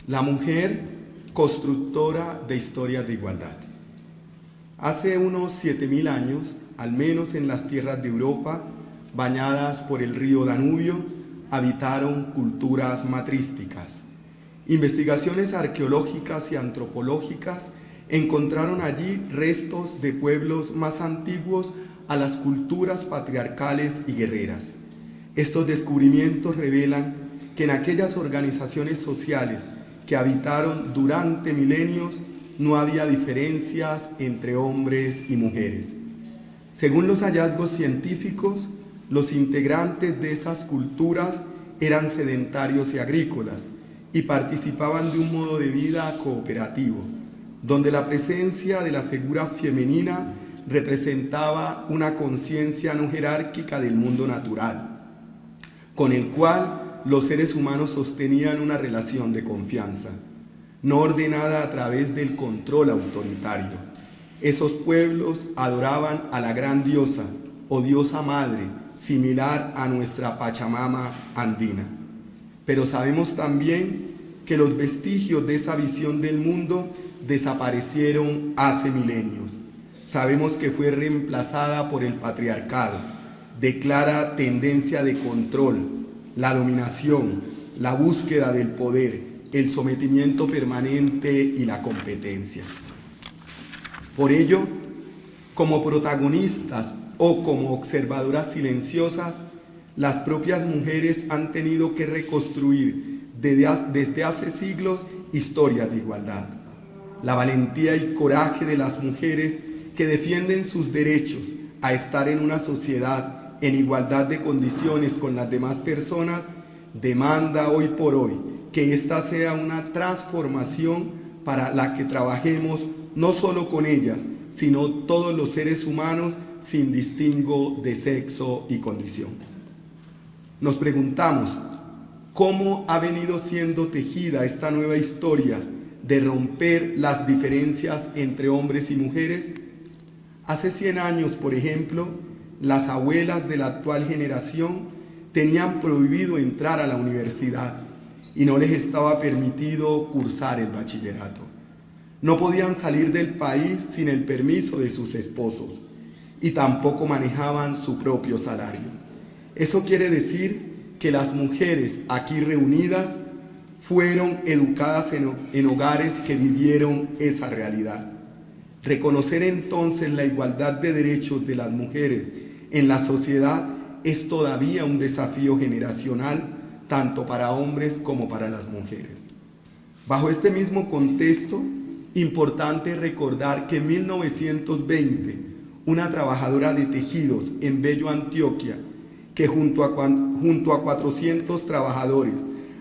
La mujer constructora de historias de igualdad. Hace unos 7000 años, al menos en las tierras de Europa, bañadas por el río Danubio, habitaron culturas matrísticas. Investigaciones arqueológicas y antropológicas encontraron allí restos de pueblos más antiguos a las culturas patriarcales y guerreras. Estos descubrimientos revelan que en aquellas organizaciones sociales que habitaron durante milenios no había diferencias entre hombres y mujeres. Según los hallazgos científicos, los integrantes de esas culturas eran sedentarios y agrícolas y participaban de un modo de vida cooperativo, donde la presencia de la figura femenina representaba una conciencia no jerárquica del mundo natural, con el cual los seres humanos sostenían una relación de confianza, no ordenada a través del control autoritario. Esos pueblos adoraban a la gran diosa o diosa madre, similar a nuestra Pachamama andina. Pero sabemos también que los vestigios de esa visión del mundo desaparecieron hace milenios. Sabemos que fue reemplazada por el patriarcado, de clara tendencia de control, la dominación, la búsqueda del poder, el sometimiento permanente y la competencia. Por ello, como protagonistas o como observadoras silenciosas, las propias mujeres han tenido que reconstruir desde hace siglos historias de igualdad. La valentía y coraje de las mujeres que defienden sus derechos a estar en una sociedad en igualdad de condiciones con las demás personas demanda hoy por hoy que esta sea una transformación para la que trabajemos no solo con ellas, sino todos los seres humanos sin distingo de sexo y condición. Nos preguntamos, ¿cómo ha venido siendo tejida esta nueva historia de romper las diferencias entre hombres y mujeres? Hace 100 años, por ejemplo, las abuelas de la actual generación tenían prohibido entrar a la universidad y no les estaba permitido cursar el bachillerato. No podían salir del país sin el permiso de sus esposos y tampoco manejaban su propio salario. Eso quiere decir que las mujeres aquí reunidas fueron educadas en hogares que vivieron esa realidad. Reconocer entonces la igualdad de derechos de las mujeres en la sociedad es todavía un desafío generacional, tanto para hombres como para las mujeres. Bajo este mismo contexto, importante recordar que en 1920, una trabajadora de tejidos en Bello, Antioquia, que junto a 400 trabajadores,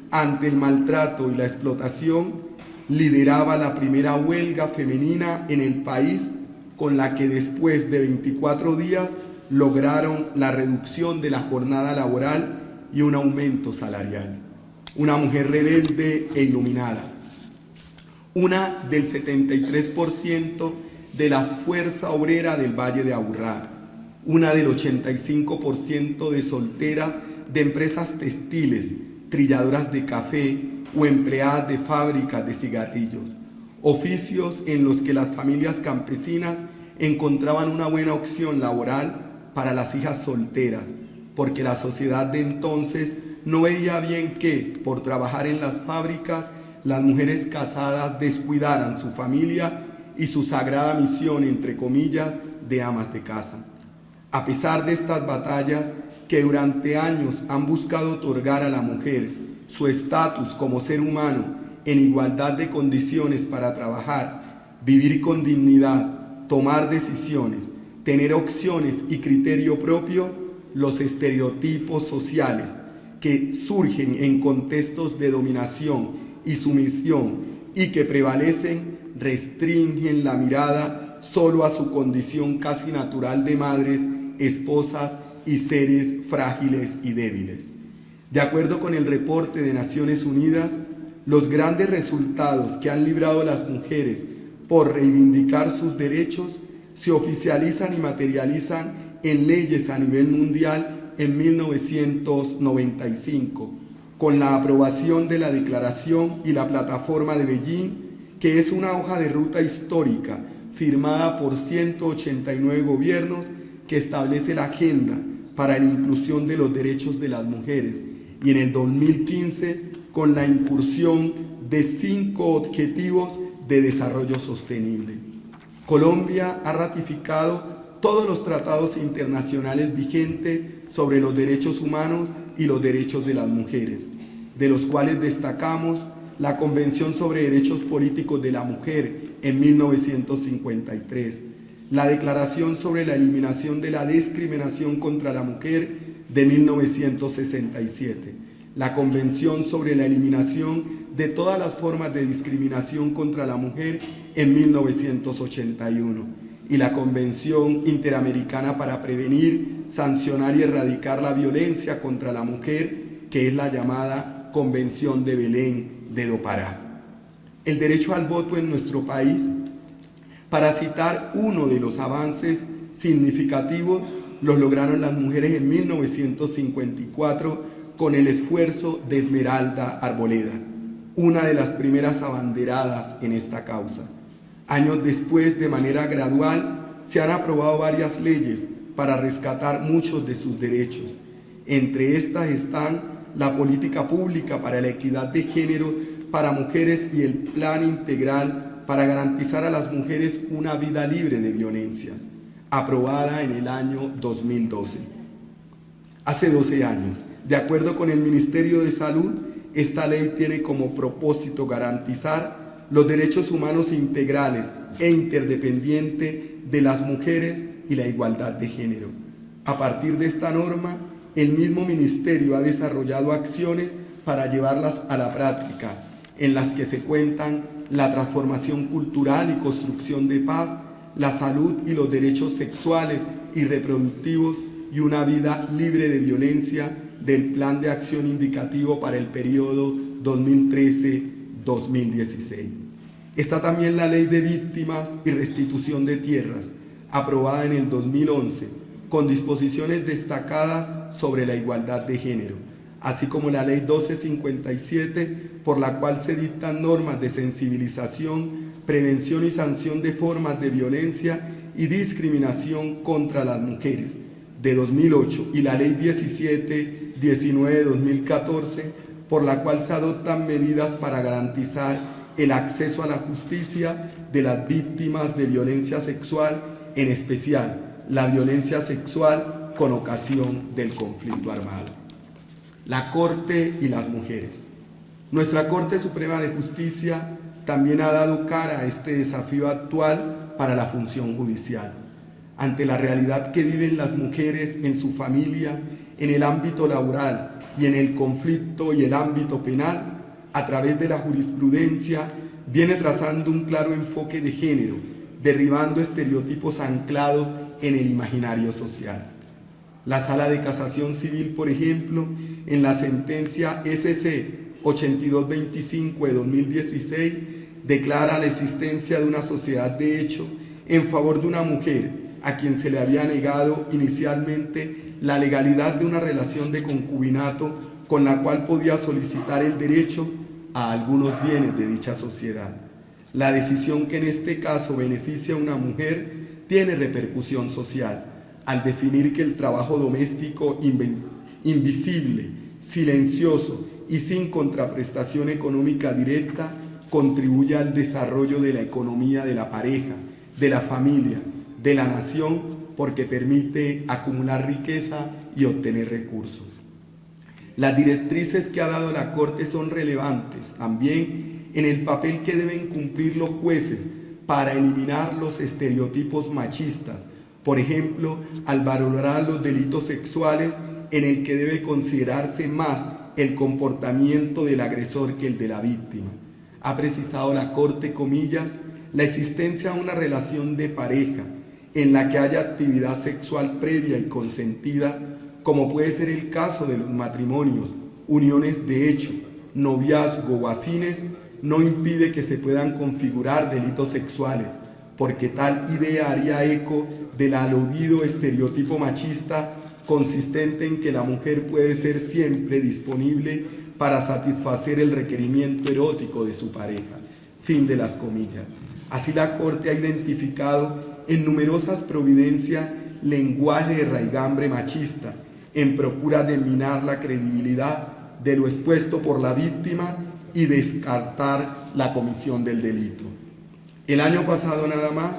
ante el maltrato y la explotación, lideraba la primera huelga femenina en el país, con la que después de 24 días lograron la reducción de la jornada laboral y un aumento salarial. Una mujer rebelde e iluminada, una del 73% de la fuerza obrera del Valle de Aburrá, una del 85% de solteras de empresas textiles, trilladoras de café o empleadas de fábricas de cigarrillos, oficios en los que las familias campesinas encontraban una buena opción laboral para las hijas solteras, porque la sociedad de entonces no veía bien que, por trabajar en las fábricas, las mujeres casadas descuidaran su familia y su sagrada misión, entre comillas, de amas de casa. A pesar de estas batallas que durante años han buscado otorgar a la mujer su estatus como ser humano en igualdad de condiciones para trabajar, vivir con dignidad, tomar decisiones, tener opciones y criterio propio, los estereotipos sociales que surgen en contextos de dominación y sumisión y que prevalecen restringen la mirada solo a su condición casi natural de madres, esposas y seres frágiles y débiles. De acuerdo con el reporte de Naciones Unidas, los grandes resultados que han librado las mujeres por reivindicar sus derechos se oficializan y materializan en leyes a nivel mundial en 1995, con la aprobación de la Declaración y la Plataforma de Beijing, que es una hoja de ruta histórica firmada por 189 gobiernos que establece la agenda para la inclusión de los derechos de las mujeres, y en el 2015 con la incursión de 5 objetivos de desarrollo sostenible. Colombia ha ratificado todos los tratados internacionales vigentes sobre los derechos humanos y los derechos de las mujeres, de los cuales destacamos la Convención sobre Derechos Políticos de la Mujer en 1953, la Declaración sobre la Eliminación de la Discriminación contra la Mujer de 1967, la Convención sobre la Eliminación de todas las formas de discriminación contra la mujer en 1981 y la Convención Interamericana para prevenir, sancionar y erradicar la violencia contra la mujer, que es la llamada Convención de Belén de Do Pará. El derecho al voto en nuestro país, para citar uno de los avances significativos, los lograron las mujeres en 1954 con el esfuerzo de Esmeralda Arboleda, una de las primeras abanderadas en esta causa. Años después, de manera gradual, se han aprobado varias leyes para rescatar muchos de sus derechos. Entre estas están la política pública para la equidad de género para mujeres y el plan integral para garantizar a las mujeres una vida libre de violencias, aprobada en el año 2012. Hace 12 años, de acuerdo con el Ministerio de Salud, esta ley tiene como propósito garantizar los derechos humanos integrales e interdependientes de las mujeres y la igualdad de género. A partir de esta norma, el mismo Ministerio ha desarrollado acciones para llevarlas a la práctica, en las que se cuentan la transformación cultural y construcción de paz, la salud y los derechos sexuales y reproductivos y una vida libre de violencia del Plan de Acción Indicativo para el periodo 2013-2016. Está también la Ley de Víctimas y Restitución de Tierras, aprobada en el 2011, con disposiciones destacadas sobre la igualdad de género, así como la Ley 1257, por la cual se dictan normas de sensibilización, prevención y sanción de formas de violencia y discriminación contra las mujeres, de 2008, y la Ley 1719 de 2014, por la cual se adoptan medidas para garantizar el acceso a la justicia de las víctimas de violencia sexual, en especial la violencia sexual con ocasión del conflicto armado. La Corte y las mujeres. Nuestra Corte Suprema de Justicia también ha dado cara a este desafío actual para la función judicial. Ante la realidad que viven las mujeres en su familia, en el ámbito laboral y en el conflicto y el ámbito penal, a través de la jurisprudencia viene trazando un claro enfoque de género, derribando estereotipos anclados en el imaginario social. La Sala de Casación Civil, por ejemplo, en la sentencia SC 8225 de 2016, declara la existencia de una sociedad de hecho en favor de una mujer a quien se le había negado inicialmente la legalidad de una relación de concubinato con la cual podía solicitar el derecho a algunos bienes de dicha sociedad. La decisión que en este caso beneficia a una mujer tiene repercusión social, al definir que el trabajo doméstico invisible, silencioso y sin contraprestación económica directa contribuye al desarrollo de la economía de la pareja, de la familia, de la nación, porque permite acumular riqueza y obtener recursos. Las directrices que ha dado la Corte son relevantes también en el papel que deben cumplir los jueces para eliminar los estereotipos machistas, por ejemplo, al valorar los delitos sexuales en el que debe considerarse más el comportamiento del agresor que el de la víctima. Ha precisado la Corte, comillas, la existencia de una relación de pareja en la que haya actividad sexual previa y consentida, como puede ser el caso de los matrimonios, uniones de hecho, noviazgo o afines, no impide que se puedan configurar delitos sexuales, porque tal idea haría eco del aludido estereotipo machista consistente en que la mujer puede ser siempre disponible para satisfacer el requerimiento erótico de su pareja. Fin de las comillas. Así la Corte ha identificado en numerosas providencias lenguaje de raigambre machista en procura de minar la credibilidad de lo expuesto por la víctima y descartar la comisión del delito. El año pasado nada más,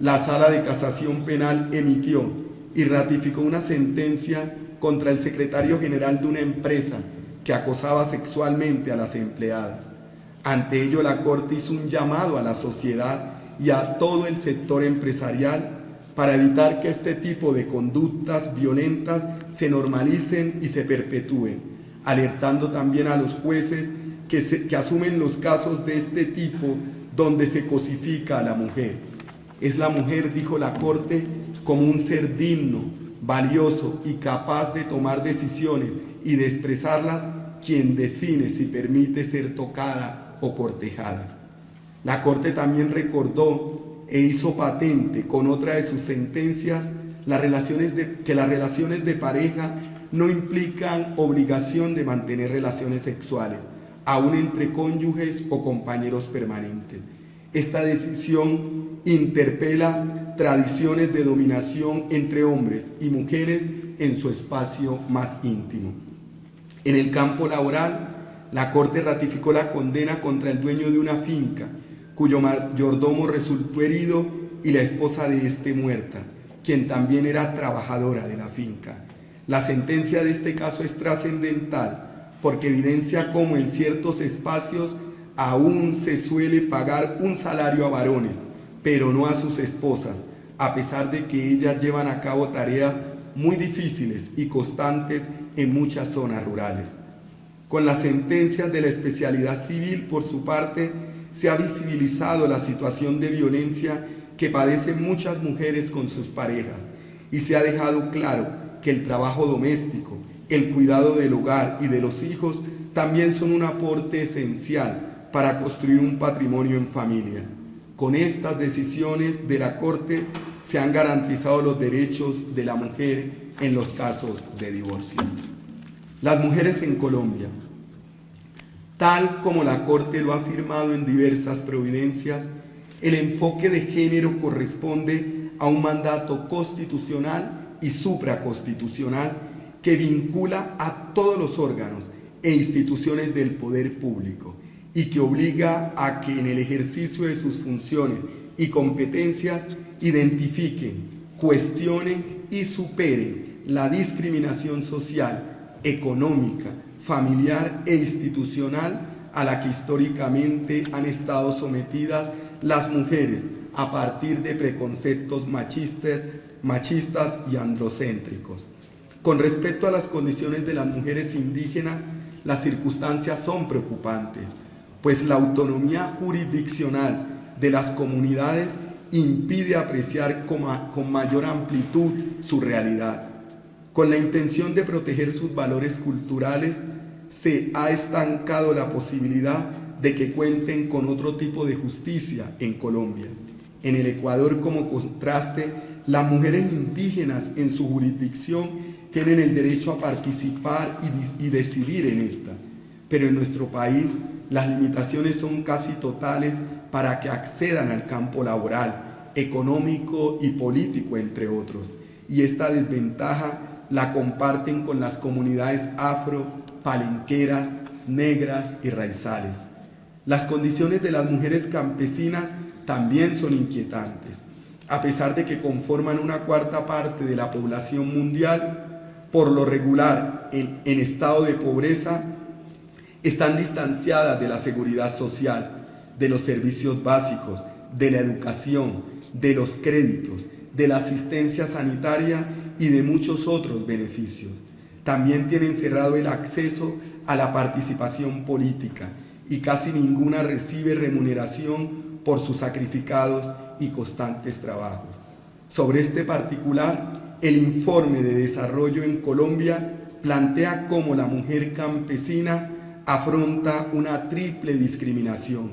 la Sala de Casación Penal emitió y ratificó una sentencia contra el secretario general de una empresa que acosaba sexualmente a las empleadas. Ante ello, la Corte hizo un llamado a la sociedad y a todo el sector empresarial para evitar que este tipo de conductas violentas se normalicen y se perpetúen, alertando también a los jueces que asumen los casos de este tipo donde se cosifica a la mujer. Es la mujer, dijo la Corte, como un ser digno, valioso y capaz de tomar decisiones y de expresarlas, quien define si permite ser tocada o cortejada. La Corte también recordó e hizo patente con otra de sus sentencias que las relaciones de pareja no implican obligación de mantener relaciones sexuales, aún entre cónyuges o compañeros permanentes. Esta decisión interpela tradiciones de dominación entre hombres y mujeres en su espacio más íntimo. En el campo laboral, la Corte ratificó la condena contra el dueño de una finca, cuyo mayordomo resultó herido y la esposa de este muerta, quien también era trabajadora de la finca. La sentencia de este caso es trascendental porque evidencia cómo en ciertos espacios aún se suele pagar un salario a varones, pero no a sus esposas, a pesar de que ellas llevan a cabo tareas muy difíciles y constantes en muchas zonas rurales. Con las sentencias de la especialidad civil, por su parte, se ha visibilizado la situación de violencia que padecen muchas mujeres con sus parejas y se ha dejado claro que el trabajo doméstico, el cuidado del hogar y de los hijos también son un aporte esencial para construir un patrimonio en familia. Con estas decisiones de la Corte se han garantizado los derechos de la mujer en los casos de divorcio. Las mujeres en Colombia. Tal como la Corte lo ha afirmado en diversas providencias, el enfoque de género corresponde a un mandato constitucional y supraconstitucional que vincula a todos los órganos e instituciones del poder público y que obliga a que en el ejercicio de sus funciones y competencias identifiquen, cuestionen y superen la discriminación social, económica, familiar e institucional a la que históricamente han estado sometidas las mujeres a partir de preconceptos machistas y androcéntricos. Con respecto a las condiciones de las mujeres indígenas, las circunstancias son preocupantes, pues la autonomía jurisdiccional de las comunidades impide apreciar con mayor amplitud su realidad. Con la intención de proteger sus valores culturales, se ha estancado la posibilidad de que cuenten con otro tipo de justicia en Colombia. En el Ecuador, como contraste, las mujeres indígenas en su jurisdicción tienen el derecho a participar y decidir en esta, pero en nuestro país las limitaciones son casi totales para que accedan al campo laboral, económico y político, entre otros, y esta desventaja la comparten con las comunidades afro, palenqueras, negras y raizales. Las condiciones de las mujeres campesinas también son inquietantes. A pesar de que conforman una cuarta parte de la población mundial, por lo regular en estado de pobreza, están distanciadas de la seguridad social, de los servicios básicos, de la educación, de los créditos, de la asistencia sanitaria y de muchos otros beneficios. También tienen cerrado el acceso a la participación política y casi ninguna recibe remuneración por sus sacrificados y constantes trabajos. Sobre este particular, el informe de desarrollo en Colombia plantea cómo la mujer campesina afronta una triple discriminación: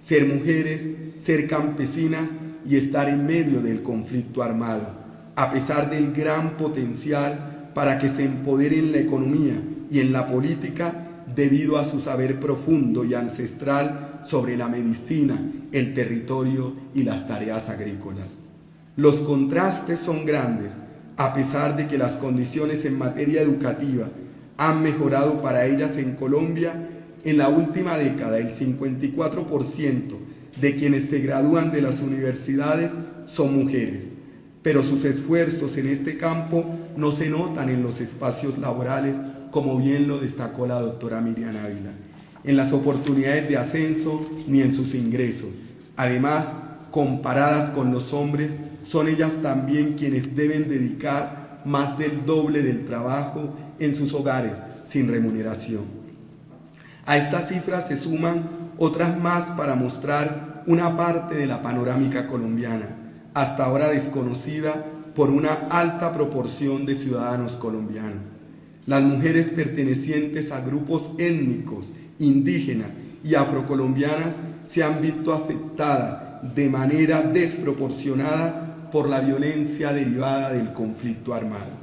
ser mujeres, ser campesinas y estar en medio del conflicto armado, a pesar del gran potencial para que se empodere en la economía y en la política. debido a su saber profundo y ancestral sobre la medicina, el territorio y las tareas agrícolas. Los contrastes son grandes, a pesar de que las condiciones en materia educativa han mejorado para ellas en Colombia. En la última década, el 54% de quienes se gradúan de las universidades son mujeres, pero sus esfuerzos en este campo no se notan en los espacios laborales, como bien lo destacó la doctora Miriam Ávila, en las oportunidades de ascenso ni en sus ingresos. Además, comparadas con los hombres, son ellas también quienes deben dedicar más del doble del trabajo en sus hogares sin remuneración. A estas cifras se suman otras más para mostrar una parte de la panorámica colombiana, hasta ahora desconocida por una alta proporción de ciudadanos colombianos. Las mujeres pertenecientes a grupos étnicos, indígenas y afrocolombianas se han visto afectadas de manera desproporcionada por la violencia derivada del conflicto armado.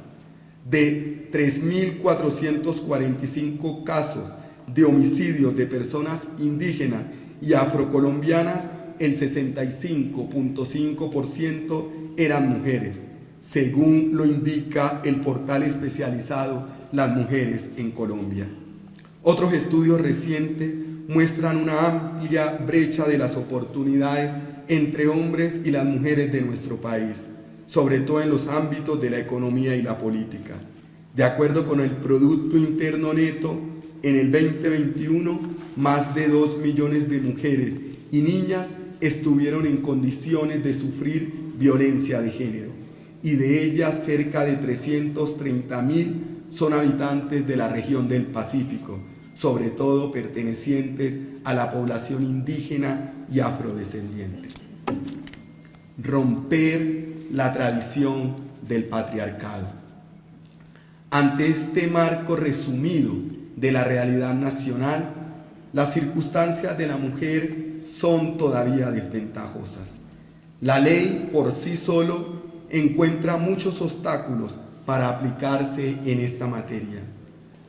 De 3.445 casos de homicidios de personas indígenas y afrocolombianas, el 65.5% eran mujeres, según lo indica el portal especializado Las Mujeres en Colombia. Otros estudios recientes muestran una amplia brecha de las oportunidades entre hombres y las mujeres de nuestro país, sobre todo en los ámbitos de la economía y la política. De acuerdo con el Producto Interno Neto, en el 2021, más de 2 millones de mujeres y niñas estuvieron en condiciones de sufrir violencia de género, y de ellas cerca de 330.000 son habitantes de la región del Pacífico, sobre todo pertenecientes a la población indígena y afrodescendiente. Romper la tradición del patriarcado. Ante este marco resumido de la realidad nacional, las circunstancias de la mujer son todavía desventajosas. La ley por sí solo encuentra muchos obstáculos para aplicarse en esta materia.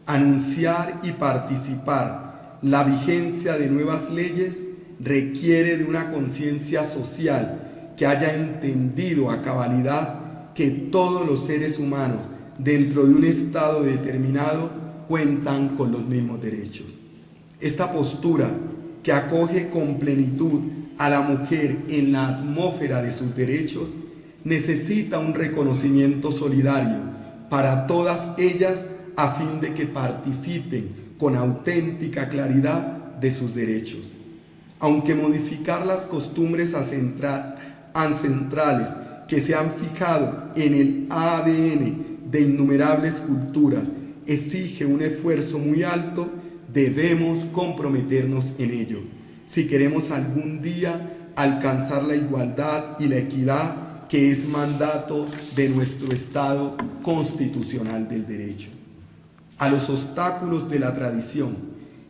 Anunciar y participar la vigencia de nuevas leyes requiere de una conciencia social que haya entendido a cabalidad que todos los seres humanos dentro de un estado determinado cuentan con los mismos derechos. Esta postura, que acoge con plenitud a la mujer en la atmósfera de sus derechos, necesita un reconocimiento solidario para todas ellas a fin de que participen con auténtica claridad de sus derechos. Aunque modificar las costumbres ancestrales que se han fijado en el ADN de innumerables culturas exige un esfuerzo muy alto, debemos comprometernos en ello, si queremos algún día alcanzar la igualdad y la equidad que es mandato de nuestro Estado constitucional del derecho. A los obstáculos de la tradición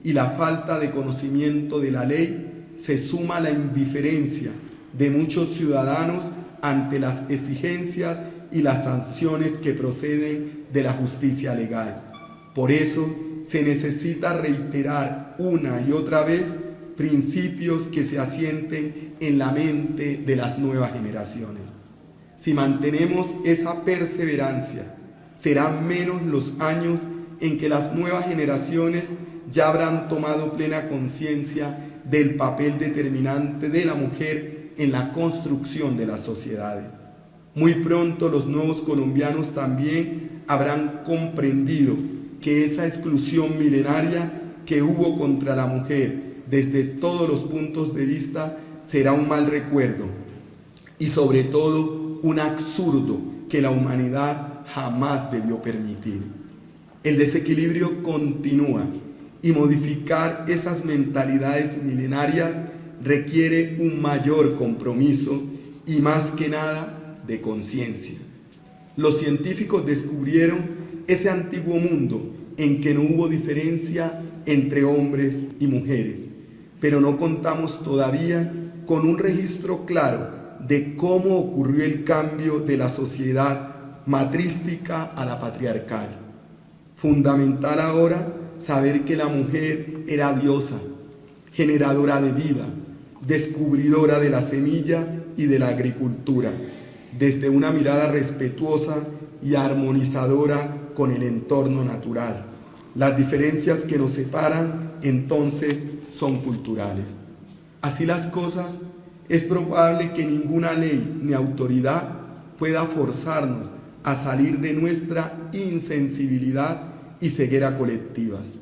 y la falta de conocimiento de la ley se suma la indiferencia de muchos ciudadanos ante las exigencias y las sanciones que proceden de la justicia legal. Por eso se necesita reiterar una y otra vez principios que se asienten en la mente de las nuevas generaciones. Si mantenemos esa perseverancia, serán menos los años en que las nuevas generaciones ya habrán tomado plena conciencia del papel determinante de la mujer en la construcción de las sociedades. Muy pronto los nuevos colombianos también habrán comprendido que esa exclusión milenaria que hubo contra la mujer desde todos los puntos de vista será un mal recuerdo y sobre todo un absurdo que la humanidad jamás debió permitir. El desequilibrio continúa y modificar esas mentalidades milenarias requiere un mayor compromiso y más que nada de conciencia. Los científicos descubrieron ese antiguo mundo en que no hubo diferencia entre hombres y mujeres, pero no contamos todavía con un registro claro de cómo ocurrió el cambio de la sociedad matrística a la patriarcal. Fundamental ahora saber que la mujer era diosa, generadora de vida, descubridora de la semilla y de la agricultura, desde una mirada respetuosa y armonizadora con el entorno natural. Las diferencias que nos separan, entonces, son culturales. Así las cosas, es probable que ninguna ley ni autoridad pueda forzarnos a salir de nuestra insensibilidad y ceguera colectivas.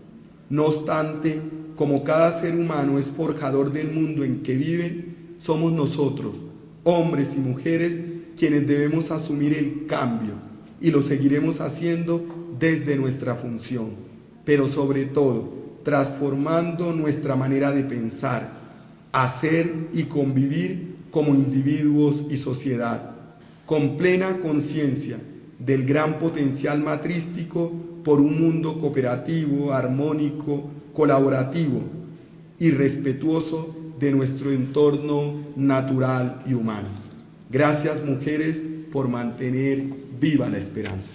No obstante, como cada ser humano es forjador del mundo en que vive, somos nosotros, hombres y mujeres, quienes debemos asumir el cambio, y lo seguiremos haciendo desde nuestra función, pero sobre todo transformando nuestra manera de pensar, hacer y convivir como individuos y sociedad, con plena conciencia del gran potencial matrístico por un mundo cooperativo, armónico, colaborativo y respetuoso de nuestro entorno natural y humano. Gracias, mujeres, por mantener viva la esperanza.